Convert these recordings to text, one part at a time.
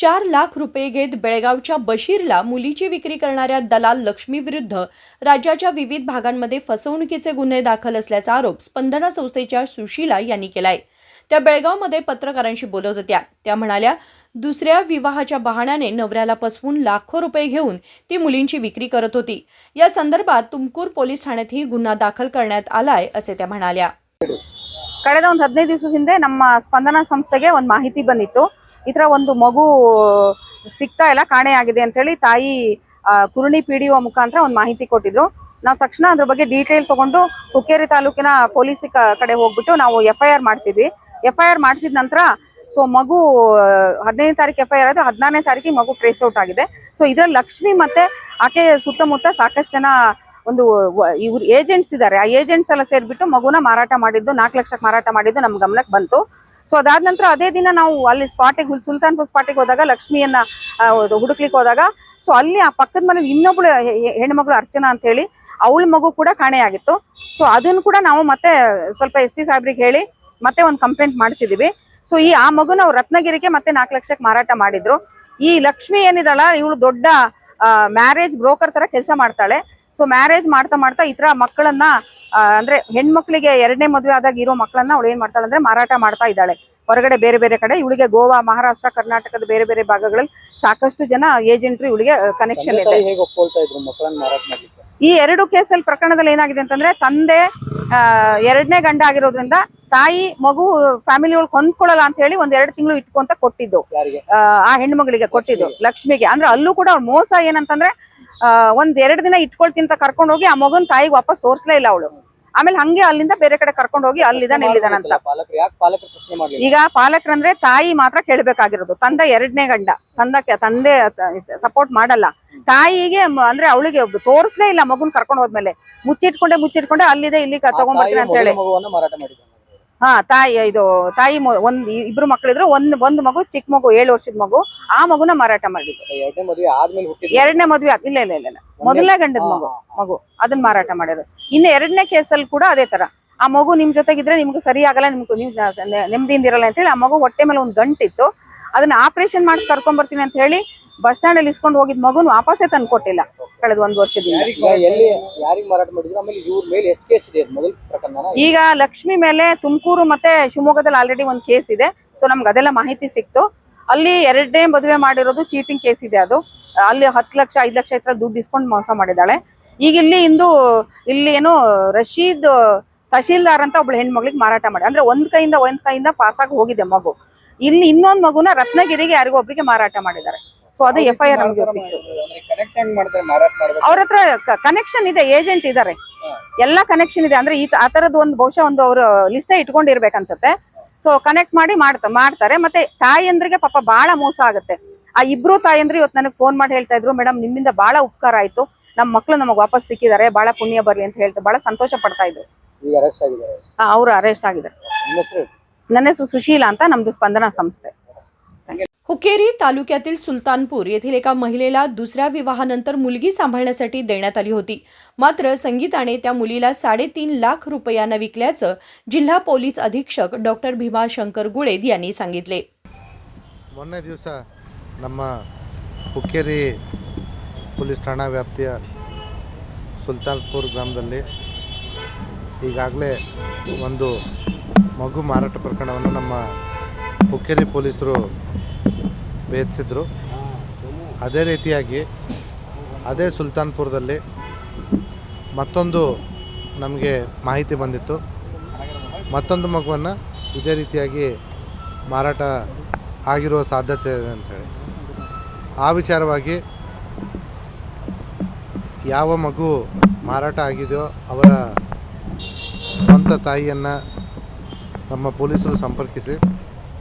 4 लाख रुपये घेत बेळगावच्या बशीरला मुलीची विक्री करणाऱ्या दलाल लक्ष्मीविरुद्ध राज्याच्या विविध भागांमध्ये फसवणुकीचे गुन्हे दाखल असल्याचा आरोप स्पंदना संस्थेच्या सुशीला यांनी केलाय। त्या बेळगावमध्ये पत्रकारांशी बोलत होत्या। त्या म्हणाल्या, दुसऱ्या विवाहाच्या बहाण्याने नवऱ्याला फसवून लाखो रुपये घेऊन ती मुलींची विक्री करत होती। या संदर्भात तुमकूर पोलीस ठाण्यातही गुन्हा दाखल करण्यात आलाय असे त्या म्हणाल्या। ಕಳೆದ ಒಂದು 15 ದಿವಸದ ಹಿಂದೆ ನಮ್ಮ ಸ್ಪಂದನ ಸಂಸ್ಥೆಗೆ ಒಂದು ಮಾಹಿತಿ ಬಂದಿತ್ತು। ಈ ತರ ಒಂದು ಮಗು ಸಿಗ್ತಾ ಇಲ್ಲ, ಕಾಣೆಯಾಗಿದೆ ಅಂತ ಹೇಳಿ ತಾಯಿ ಕುರುಣಿ ಪಿಡಿಒ ಮುಖಾಂತರ ಒಂದು ಮಾಹಿತಿ ಕೊಟ್ಟಿದ್ರು। ನಾವು ತಕ್ಷಣ ಅದ್ರ ಬಗ್ಗೆ ಡೀಟೇಲ್ ತಗೊಂಡು ಹುಕ್ಕೇರಿ ತಾಲೂಕಿನ ಪೊಲೀಸ್ ಕಡೆ ಹೋಗ್ಬಿಟ್ಟು ನಾವು FIR ಮಾಡಿಸಿದ್ವಿ। FIR ಮಾಡಿಸಿದ ನಂತರ ಮಗು 15ನೇ ತಾರೀಕು FIR ಆಯ್ತು, 14ನೇ ತಾರೀಕಿಗೆ ಮಗು ಟ್ರೇಸ್ ಔಟ್ ಆಗಿದೆ। ಇದರಲ್ಲಿ ಲಕ್ಷ್ಮಿ ಮತ್ತೆ ಆಕೆ ಸುತ್ತಮುತ್ತ ಸಾಕಷ್ಟು ಜನ ಒಂದು ಇವ್ರು ಏಜೆಂಟ್ಸ್ ಇದ್ದಾರೆ। ಆ ಏಜೆಂಟ್ಸ್ ಎಲ್ಲ ಸೇರ್ಬಿಟ್ಟು ಮಗುನ ಮಾರಾಟ ಮಾಡಿದ್ದು 4 ಲಕ್ಷಕ್ಕೆ ಮಾರಾಟ ಮಾಡಿದ್ದು ನಮ್ಮ ಗಮನಕ್ಕೆ ಬಂತು। ಅದಾದ ನಂತರ ಅದೇ ದಿನ ನಾವು ಅಲ್ಲಿ ಸ್ಪಾಟಿಗೆ ಸುಲ್ತಾನ್ಪುರ್ ಸ್ಪಾಟಿಗೆ ಹೋದಾಗ ಲಕ್ಷ್ಮಿಯನ್ನ ಹುಡುಕ್ಲಿಕ್ಕೆ ಹೋದಾಗ ಅಲ್ಲಿ ಆ ಪಕ್ಕದ ಮನೆ ಇನ್ನೊಬ್ಳು ಹೆಣ್ಮಗಳು ಅರ್ಚನಾ ಅಂತ ಹೇಳಿ ಅವಳ ಮಗು ಕೂಡ ಕಾಣೆಯಾಗಿತ್ತು। ಅದನ್ನು ಕೂಡ ನಾವು ಮತ್ತೆ ಸ್ವಲ್ಪ SP ಸಾಹೇಬ್ರಿಗೆ ಹೇಳಿ ಮತ್ತೆ ಒಂದು ಕಂಪ್ಲೇಂಟ್ ಮಾಡಿಸಿದೀವಿ। ಆ ಮಗುನ ಅವ್ರು ರತ್ನಗಿರಿಗೆ ಮತ್ತೆ 4 ಲಕ್ಷಕ್ಕೆ ಮಾರಾಟ ಮಾಡಿದ್ರು। ಈ ಲಕ್ಷ್ಮಿ ಏನಿದಳ ಇವಳು ದೊಡ್ಡ ಮ್ಯಾರೇಜ್ ಬ್ರೋಕರ್ ತರ ಕೆಲಸ ಮಾಡ್ತಾಳೆ। ಮ್ಯಾರೇಜ್ ಮಾಡ್ತಾ ಈ ತರ ಮಕ್ಕಳನ್ನ ಅಂದ್ರೆ ಹೆಣ್ಮಕ್ಳಿಗೆ 2ನೇ ಮದುವೆ ಆದಾಗ ಇರೋ ಮಕ್ಕಳನ್ನ ಅವಳು ಏನ್ ಮಾಡ್ತಾಳೆ ಅಂದ್ರೆ ಮಾರಾಟ ಮಾಡ್ತಾ ಇದ್ದಾಳೆ ಹೊರಗಡೆ ಬೇರೆ ಬೇರೆ ಕಡೆ। ಇವಳಿಗೆ ಗೋವಾ, ಮಹಾರಾಷ್ಟ್ರ, ಕರ್ನಾಟಕದ ಬೇರೆ ಬೇರೆ ಭಾಗಗಳಲ್ಲಿ ಸಾಕಷ್ಟು ಜನ ಏಜೆಂಟ್ರು ಇವಳಿಗೆ ಕನೆಕ್ಷನ್ ಇದೆ। ಈ 2 ಕೇಸಲ್ಲಿ ಪ್ರಕರಣದಲ್ಲಿ ಏನಾಗಿದೆ ಅಂತಂದ್ರೆ ತಂದೆ 2ನೇ ಗಂಡ ಆಗಿರೋದ್ರಿಂದ ತಾಯಿ ಮಗು ಫ್ಯಾಮಿಲಿ ಒಳಗೆ ಹೊಂದ್ಕೊಳ್ಳಲ್ಲ ಅಂತ ಹೇಳಿ 1-2 ತಿಂಗಳು ಇಟ್ಕೊಂತ ಕೊಟ್ಟಿದ್ದು ಆ ಹೆಣ್ಮಗಳಿಗೆ ಕೊಟ್ಟಿದ್ದು ಲಕ್ಷ್ಮಿಗೆ। ಅಂದ್ರೆ ಅಲ್ಲೂ ಕೂಡ ಅವ್ಳು ಮೋಸ ಏನಂತಂದ್ರೆ 1-2 ದಿನ ಇಟ್ಕೊಳ್ತೀನಿ ಅಂತ ಕರ್ಕೊಂಡು ಹೋಗಿ ಆ ಮಗನ್ ತಾಯಿಗೆ ವಾಪಸ್ ತೋರ್ಸ್ಲೇ ಇಲ್ಲ ಅವಳು। ಆಮೇಲೆ ಹಂಗೆ ಅಲ್ಲಿಂದ ಬೇರೆ ಕಡೆ ಕರ್ಕೊಂಡು ಹೋಗಿ ಅಲ್ಲಿದ್ದಾನೆ ಇಲ್ಲಿದ್ದಾನಂತ। ಈಗ ಪಾಲಕರಂದ್ರೆ ತಾಯಿ ಮಾತ್ರ ಕೇಳ್ಬೇಕಾಗಿರೋದು, ತಂದೆ 2ನೇ ಗಂಡ ತಂದೆ ಸಪೋರ್ಟ್ ಮಾಡಲ್ಲ ತಾಯಿಗೆ। ಅಂದ್ರೆ ಅವಳಿಗೆ ತೋರ್ಸ್ಲೇ ಇಲ್ಲ ಮಗುನ್ ಕರ್ಕೊಂಡು ಹೋದ್ಮೇಲೆ ಮುಚ್ಚಿಟ್ಕೊಂಡೆ ಅಲ್ಲಿದೆ ಇಲ್ಲಿ ತಗೊಂಡ್ಬರ್ತೀನಿ ಅಂತ ಹೇಳಿ ತಾಯಿ ಇಬ್ರು ಮಕ್ಕಳಿದ್ರು, ಒಂದು ಮಗು ಚಿಕ್ಕ ಮಗು 7 ವರ್ಷದ ಮಗು, ಆ ಮಗುನ ಮಾರಾಟ ಮಾಡಿದ್ರು। 2ನೇ ಮದ್ವೆ ಇಲ್ಲ ಮೊದಲನೇ ಗಂಡದ ಮಗು ಅದನ್ನ ಮಾರಾಟ ಮಾಡಿದ್ರು। ಇನ್ನು 2ನೇ ಕೇಸಲ್ಲಿ ಕೂಡ ಅದೇ ತರ ಆ ಮಗು ನಿಮ್ ಜೊತೆಗಿದ್ರೆ ನಿಮ್ಗೆ ಸರಿ ಆಗಲ್ಲ, ನೆಮ್ಮದಿಯಿಂದ ಇರಲ್ಲ ಅಂತ ಹೇಳಿ ಆ ಮಗು ಹೊಟ್ಟೆ ಮೇಲೆ ಒಂದು ಗಂಟಿತ್ತು, ಅದನ್ನ ಆಪರೇಷನ್ ಮಾಡಿ ಕರ್ಕೊಂಡ್ ಬರ್ತೀನಿ ಅಂತ ಹೇಳಿ ಬಸ್ ಸ್ಟ್ಯಾಂಡ್ ಅಲ್ಲಿ ಇಸ್ಕೊಂಡು ಹೋಗಿದ್ ಮಗುನ್ ವಾಪಸ್ಸೇ ತಂದು ಕೊಟ್ಟಿಲ್ಲ ಕಳೆದ 1 ವರ್ಷದಿಂದ। ಈಗ ಲಕ್ಷ್ಮಿ ಮೇಲೆ ತುಮಕೂರು ಮತ್ತೆ ಶಿವಮೊಗ್ಗದಲ್ಲಿ ಆಲ್ರೆಡಿ ಒಂದು ಕೇಸ್ ಇದೆ। ನಮ್ಗೆ ಅದೆಲ್ಲ ಮಾಹಿತಿ ಸಿಕ್ತು। ಅಲ್ಲಿ 2ನೇ ಮದುವೆ ಮಾಡಿರೋದು ಚೀಟಿಂಗ್ ಕೇಸ್ ಇದೆ। ಅದು ಅಲ್ಲಿ 10 ಲಕ್ಷ 5 ಲಕ್ಷ ಇತರ ದುಡ್ಡು ಇಸ್ಕೊಂಡು ಮೋಸ ಮಾಡಿದಾಳೆ। ಈಗ ಇಲ್ಲಿ ಏನು ರಶೀದ್ ತಹಶೀಲ್ದಾರ್ ಅಂತ ಒಬ್ಳು ಹೆಣ್ಮಗಳಿಗೆ ಮಾರಾಟ ಮಾಡಿ, ಅಂದ್ರೆ ಒಂದ್ ಕೈಯಿಂದ ಪಾಸ್ ಆಗಿ ಹೋಗಿದೆ ಮಗು। ಇಲ್ಲಿ ಇನ್ನೊಂದು ಮಗುನ ರತ್ನಗಿರಿಗೆ ಯಾರಿಗೋ ಒಬ್ರಿಗೆ ಮಾರಾಟ ಮಾಡಿದ್ದಾರೆ। ಅದು FIR ನಮ್ಗೆ ಸಿಕ್ತು। ಅವ್ರ ಹತ್ರ ಕನೆಕ್ಷನ್ ಇದೆ, ಏಜೆಂಟ್ ಇದಾರೆ, ಎಲ್ಲ ಕನೆಕ್ಷನ್ ಇದೆ। ಅಂದ್ರೆ ಆ ತರದ್ ಒಂದು ಬಹುಶಃ ಒಂದು ಅವ್ರ ಲಿಸ್ಟೇ ಇಟ್ಕೊಂಡಿರ್ಬೇಕು ಅನ್ಸುತ್ತೆ। ಕನೆಕ್ಟ್ ಮಾಡಿ ಮಾಡ್ತಾರೆ। ಮತ್ತೆ ತಾಯಂದ್ರಿಗೆ ಪಾಪ ಬಹಳ ಮೋಸ ಆಗುತ್ತೆ। ಆ ಇಬ್ರು ತಾಯಂದ್ರು ಇವತ್ತು ನನಗೆ ಫೋನ್ ಮಾಡಿ ಹೇಳ್ತಾ ಇದ್ರು, ಮೇಡಮ್ ನಿಮ್ಮಿಂದ ಬಹಳ ಉಪಕಾರ ಆಯ್ತು, ನಮ್ಮ ಮಕ್ಳು ನಮಗ್ ವಾಪಸ್ ಸಿಕ್ಕಿದ್ದಾರೆ, ಬಹಳ ಪುಣ್ಯ ಬರ್ಲಿ ಅಂತ ಹೇಳ್ತಾ ಬಹಳ ಸಂತೋಷ ಪಡ್ತಾ ಇದ್ರು। ಅವರು ಅರೆಸ್ಟ್ ಆಗಿದ್ದಾರೆ। ನನ್ನ ಹೆಸರು ಸುಶೀಲಾ ಅಂತ, ನಮ್ದು ಸ್ಪಂದನ ಸಂಸ್ಥೆ। हुक्केरी तालुक्यातील सुलतानपूर येथील एका महिलेला दुसऱ्या विवाहानंतर मुलगी सांभाळण्यासाठी देण्यात आली होती। मात्र संगीताने त्या मुलीला 3.5 लाख रुपयांना विकल्याचं जिल्हा पोलीस अधीक्षक डॉक्टर भीमाशंकर गुळेद यांनी सांगितले। ಮೊನ್ನೆ ದಿವಸ ನಮ್ಮ ಹುಕ್ಕೇರಿ ಪೊಲೀಸ್ ಠಾಣಾ ವ್ಯಾಪ್ತಿಯ ಸುಲ್ತಾನ್ಪುರ್ ಗ್ರಾಮದಲ್ಲಿ ಈಗಾಗಲೇ ಒಂದು ಮಗು ಮಾರಾಟ ಪ್ರಕರಣವನ್ನು ನಮ್ಮ ಹುಕ್ಕೇರಿ ಪೊಲೀಸರು ಭೇದಿಸಿದ್ರು। ಅದೇ ರೀತಿಯಾಗಿ ಅದೇ ಸುಲ್ತಾನ್ಪುರದಲ್ಲಿ ಮತ್ತೊಂದು ನಮಗೆ ಮಾಹಿತಿ ಬಂದಿತ್ತು, ಮತ್ತೊಂದು ಮಗುವನ್ನು ಇದೇ ರೀತಿಯಾಗಿ ಮಾರಾಟ ಆಗಿರುವ ಸಾಧ್ಯತೆ ಇದೆ ಅಂಥೇಳಿ ಆ ವಿಚಾರವಾಗಿ ಯಾವ ಮಗು ಮಾರಾಟ ಆಗಿದೆಯೋ ಅವರ ಸ್ವಂತ ತಾಯಿಯನ್ನು ನಮ್ಮ ಪೊಲೀಸರು ಸಂಪರ್ಕಿಸಿ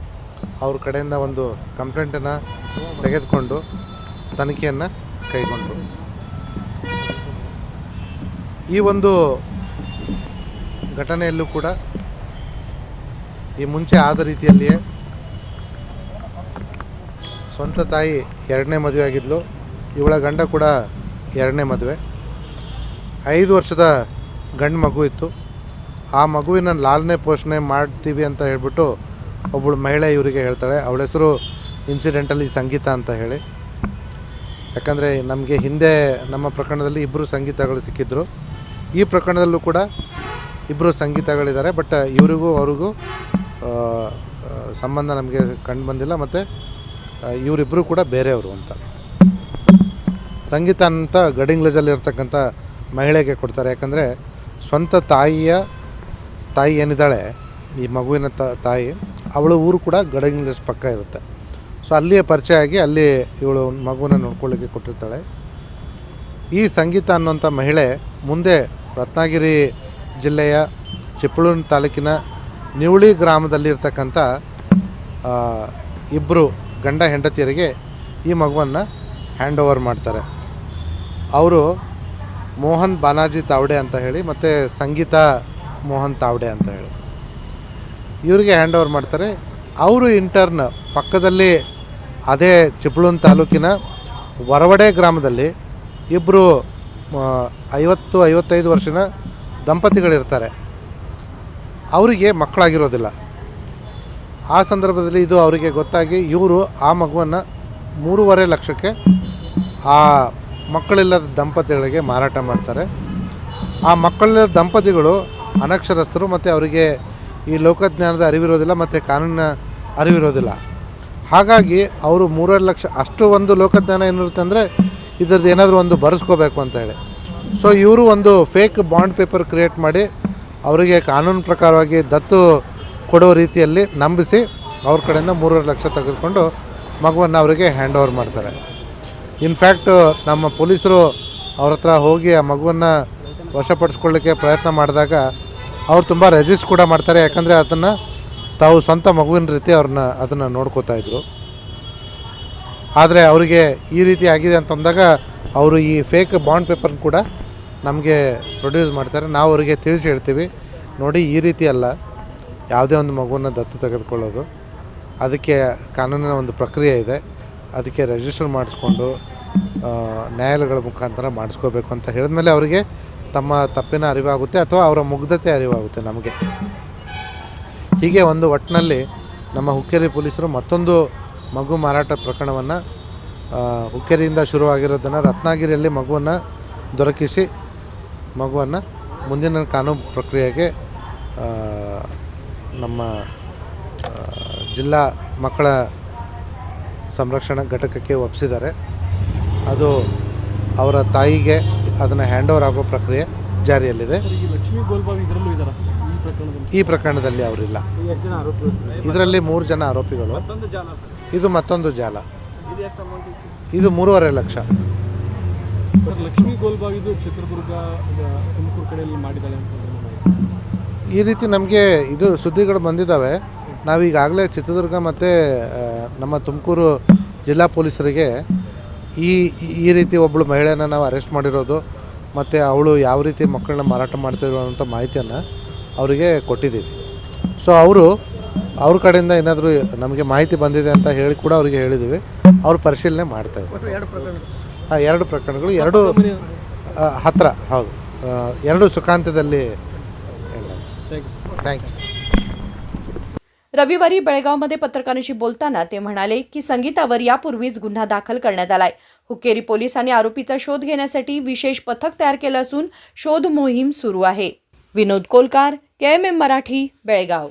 ಅವ್ರ ಕಡೆಯಿಂದ ಒಂದು ಕಂಪ್ಲೇಂಟನ್ನು ತೆಗೆದುಕೊಂಡು ತನಿಖೆಯನ್ನು ಕೈಗೊಂಡರು। ಈ ಒಂದು ಘಟನೆಯಲ್ಲೂ ಕೂಡ ಈ ಮುಂಚೆ ಆದ ರೀತಿಯಲ್ಲಿಯೇ ಸ್ವಂತ ತಾಯಿ 2ನೇ ಮದುವೆ ಆಗಿದ್ಲು, ಇವಳ ಗಂಡ ಕೂಡ 2ನೇ ಮದುವೆ, 5 ವರ್ಷದ ಗಂಡು ಮಗು ಇತ್ತು। ಆ ಮಗುವಿನ ಲಾಲನೆ ಪೋಷಣೆ ಮಾಡ್ತೀವಿ ಅಂತ ಹೇಳ್ಬಿಟ್ಟು ಒಬ್ಬಳು ಮಹಿಳೆ ಇವರಿಗೆ ಹೇಳ್ತಾಳೆ, ಅವಳ ಹೆಸರು ಇನ್ಸಿಡೆಂಟಲ್ಲಿ ಸಂಗೀತ ಅಂತ ಹೇಳಿ. ಯಾಕಂದರೆ ನಮಗೆ ಹಿಂದೆ ನಮ್ಮ ಪ್ರಕರಣದಲ್ಲಿ ಇಬ್ಬರು ಸಂಗೀತಗಳು ಸಿಕ್ಕಿದ್ರು. ಈ ಪ್ರಕರಣದಲ್ಲೂ ಕೂಡ ಇಬ್ಬರು ಸಂಗೀತಗಳಿದ್ದಾರೆ. ಬಟ್ ಇವರಿಗೂ ಅವ್ರಿಗೂ ಸಂಬಂಧ ನಮಗೆ ಕಂಡು ಬಂದಿಲ್ಲ. ಮತ್ತು ಇವರಿಬ್ಬರು ಕೂಡ ಬೇರೆಯವರು ಅಂತ. ಸಂಗೀತ ಅಂತ ಗಡಿಂಗ್ಲಜಲ್ಲಿ ಇರ್ತಕ್ಕಂಥ ಮಹಿಳೆಗೆ ಕೊಡ್ತಾರೆ. ಯಾಕಂದರೆ ಸ್ವಂತ ತಾಯಿ ಏನಿದ್ದಾಳೆ, ಈ ಮಗುವಿನ ತಾಯಿ, ಅವಳ ಊರು ಕೂಡ ಗಡಿಂಗ್ಲಜ್ ಪಕ್ಕ ಇರುತ್ತೆ. ಸೊ ಅಲ್ಲಿಯೇ ಪರಿಚಯ ಆಗಿ ಅಲ್ಲಿ ಇವಳು ಮಗುವನ್ನು ನೋಡ್ಕೊಳ್ಳಿಕ್ಕೆ ಕೊಟ್ಟಿರ್ತಾಳೆ. ಈ ಸಂಗೀತ ಅನ್ನುವಂಥ ಮಹಿಳೆ ಮುಂದೆ ರತ್ನಗಿರಿ ಜಿಲ್ಲೆಯ ಚಿಪಳೂರು ತಾಲೂಕಿನ ನಿವಳಿ ಗ್ರಾಮದಲ್ಲಿರ್ತಕ್ಕಂಥ ಇಬ್ಬರು ಗಂಡ ಹೆಂಡತಿಯರಿಗೆ ಈ ಮಗುವನ್ನು ಹ್ಯಾಂಡ್ ಓವರ್ ಮಾಡ್ತಾರೆ. ಅವರು ಮೋಹನ್ ಬಾನಾಜಿ ತಾವಡೆ ಅಂತ ಹೇಳಿ ಮತ್ತು ಸಂಗೀತ ಮೋಹನ್ ತಾವಡೆ ಅಂತ ಹೇಳಿ ಇವರಿಗೆ ಹ್ಯಾಂಡ್ ಓವರ್ ಮಾಡ್ತಾರೆ. ಅವರು ಇಂಟರ್ನ್ ಪಕ್ಕದಲ್ಲಿ ಅದೇ ಚಿಪಳೂರು ತಾಲೂಕಿನ ವರವಡೆ ಗ್ರಾಮದಲ್ಲಿ ಇಬ್ಬರು 50-55 ವರ್ಷದ ದಂಪತಿಗಳಿರ್ತಾರೆ. ಅವರಿಗೆ ಮಕ್ಕಳಾಗಿರೋದಿಲ್ಲ. ಆ ಸಂದರ್ಭದಲ್ಲಿ ಇದು ಅವರಿಗೆ ಗೊತ್ತಾಗಿ ಇವರು ಆ ಮಗುವನ್ನು 3.5 ಲಕ್ಷಕ್ಕೆ ಆ ಮಕ್ಕಳಿಲ್ಲದ ದಂಪತಿಗಳಿಗೆ ಮಾರಾಟ ಮಾಡ್ತಾರೆ. ಆ ಮಕ್ಕಳಿಲ್ಲದ ದಂಪತಿಗಳು ಅನಕ್ಷರಸ್ಥರು ಮತ್ತು ಅವರಿಗೆ ಈ ಲೋಕಜ್ಞಾನದ ಅರಿವಿರೋದಿಲ್ಲ ಮತ್ತು ಕಾನೂನಿನ ಅರಿವಿರೋದಿಲ್ಲ. ಹಾಗಾಗಿ ಅವರು 3.5 ಲಕ್ಷ ಅಷ್ಟು ಒಂದು ಲೋಕಜ್ಞಾನ ಏನಿರುತ್ತೆ ಅಂದರೆ ಇದರದ್ದು ಏನಾದರೂ ಒಂದು ಬರೆಸ್ಕೋಬೇಕು ಅಂತ ಹೇಳಿ. ಸೊ ಇವರು ಒಂದು ಫೇಕ್ ಬಾಂಡ್ ಪೇಪರ್ ಕ್ರಿಯೇಟ್ ಮಾಡಿ ಅವರಿಗೆ ಕಾನೂನು ಪ್ರಕಾರವಾಗಿ ದತ್ತು ಕೊಡೋ ರೀತಿಯಲ್ಲಿ ನಂಬಿಸಿ ಅವ್ರ ಕಡೆಯಿಂದ 3.5 ಲಕ್ಷ ತೆಗೆದುಕೊಂಡು ಮಗುವನ್ನು ಅವರಿಗೆ ಹ್ಯಾಂಡ್ ಓವರ್ ಮಾಡ್ತಾರೆ. ಇನ್ಫ್ಯಾಕ್ಟ್ ನಮ್ಮ ಪೊಲೀಸರು ಅವ್ರ ಹತ್ರ ಹೋಗಿ ಆ ಮಗುವನ್ನು ವಶಪಡಿಸ್ಕೊಳ್ಳಿಕ್ಕೆ ಪ್ರಯತ್ನ ಮಾಡಿದಾಗ ಅವ್ರು ತುಂಬ ರೆಜಿಸ್ಟ್ ಕೂಡ ಮಾಡ್ತಾರೆ. ಯಾಕಂದರೆ ಅದನ್ನು ತಾವು ಸ್ವಂತ ಮಗುವಿನ ರೀತಿ ಅದನ್ನು ನೋಡ್ಕೋತಾ ಇದ್ರು. ಆದರೆ ಅವರಿಗೆ ಈ ರೀತಿ ಆಗಿದೆ ಅಂತಂದಾಗ ಅವರು ಈ ಫೇಕ್ ಬಾಂಡ್ ಪೇಪರ್ನ ಕೂಡ ನಮಗೆ ಪ್ರೊಡ್ಯೂಸ್ ಮಾಡ್ತಾರೆ. ನಾವು ಅವರಿಗೆ ತಿಳಿಸಿ ಹೇಳ್ತೀವಿ, ನೋಡಿ ಈ ರೀತಿ ಅಲ್ಲ, ಯಾವುದೇ ಒಂದು ಮಗುವನ್ನು ದತ್ತು ತೆಗೆದುಕೊಳ್ಳೋದು, ಅದಕ್ಕೆ ಕಾನೂನಿನ ಒಂದು ಪ್ರಕ್ರಿಯೆ ಇದೆ, ಅದಕ್ಕೆ ರಿಜಿಸ್ಟರ್ ಮಾಡಿಸ್ಕೊಂಡು ನ್ಯಾಯಾಲಯಗಳ ಮುಖಾಂತರ ಮಾಡಿಸ್ಕೋಬೇಕು ಅಂತ ಹೇಳಿದ್ಮೇಲೆ ಅವರಿಗೆ ತಮ್ಮ ತಪ್ಪಿನ ಅರಿವಾಗುತ್ತೆ ಅಥವಾ ಅವರ ಮುಗ್ಧತೆ ಅರಿವಾಗುತ್ತೆ ನಮಗೆ. ಹೀಗೆ ಒಂದು ಒಟ್ಟಿನಲ್ಲಿ ನಮ್ಮ ಹುಕ್ಕೇರಿ ಪೊಲೀಸರು ಮತ್ತೊಂದು ಮಗು ಮಾರಾಟ ಪ್ರಕರಣವನ್ನು ಹುಕ್ಕೇರಿಯಿಂದ ಶುರುವಾಗಿರೋದನ್ನು ರತ್ನಗಿರಿಯಲ್ಲಿ ಮಗುವನ್ನು ದೊರಕಿಸಿ ಮಗುವನ್ನು ಮುಂದಿನ ಕಾನೂನು ಪ್ರಕ್ರಿಯೆಗೆ ನಮ್ಮ ಜಿಲ್ಲಾ ಮಕ್ಕಳ ಸಂರಕ್ಷಣಾ ಘಟಕಕ್ಕೆ ಒಪ್ಪಿಸಿದ್ದಾರೆ. ಅದು ಅವರ ತಾಯಿಗೆ ಅದನ್ನು ಹ್ಯಾಂಡ್ ಓವರ್ ಆಗೋ ಪ್ರಕ್ರಿಯೆ ಜಾರಿಯಲ್ಲಿದೆ. ಈ ಪ್ರಕರಣದಲ್ಲಿ ಅವರಿಲ್ಲ. ಇದರಲ್ಲಿ 3 ಜನ ಆರೋಪಿಗಳು. ಇದು ಮತ್ತೊಂದು ಜಾಲ. ಇದು 3.5 ಲಕ್ಷ. ಲಕ್ಷ್ಮೀ ಗೋಲ್ಬಾಗ್ ಇದು ಚಿತ್ರದುರ್ಗ ತುಮಕೂರು ಕಡೆಯಲ್ಲಿ ಮಾಡಿದ್ದಾರೆ ಅಂತ ಈ ರೀತಿ ನಮಗೆ ಇದು ಸುದ್ದಿಗಳು ಬಂದಿದ್ದಾವೆ. ನಾವೀಗಾಗಲೇ ಚಿತ್ರದುರ್ಗ ಮತ್ತು ನಮ್ಮ ತುಮಕೂರು ಜಿಲ್ಲಾ ಪೊಲೀಸರಿಗೆ ಈ ರೀತಿ ಒಬ್ಬಳು ಮಹಿಳೆಯನ್ನು ನಾವು ಅರೆಸ್ಟ್ ಮಾಡಿರೋದು ಮತ್ತು ಅವಳು ಯಾವ ರೀತಿ ಮಕ್ಕಳನ್ನ ಮಾರಾಟ ಮಾಡ್ತಿರೋ ಅಂಥ ಮಾಹಿತಿಯನ್ನು ಅವರಿಗೆ ಕೊಟ್ಟಿದ್ದೀವಿ. ಸೊ ಅವ್ರ ಕಡೆಯಿಂದ ಏನಾದರೂ ನಮಗೆ ಮಾಹಿತಿ ಬಂದಿದೆ ಅಂತ ಹೇಳಿ ಕೂಡ ಅವರಿಗೆ ಹೇಳಿದ್ದೀವಿ. ಅವರು ಪರಿಶೀಲನೆ ಮಾಡ್ತಾಯಿದ್ದಾರೆ. 2 ಪ್ರಕರಣಗಳು, 2 ಹತ್ತಿರ, ಹೌದು, 2 ಸುಖಾಂತ್ಯದಲ್ಲಿ. थँक्यू. रविवारी बेळगावमध्ये पत्रकारांशी बोलताना ते म्हणाले की संगीतावर यापूर्वीच गुन्हा दाखल करण्यात आलाय. हुक्केरी पोलिसांनी आरोपीचा शोध घेण्यासाठी विशेष पथक तयार केलं असून शोध मोहीम सुरू आहे. विनोद कोलकार, KMM मराठी, बेळगाव.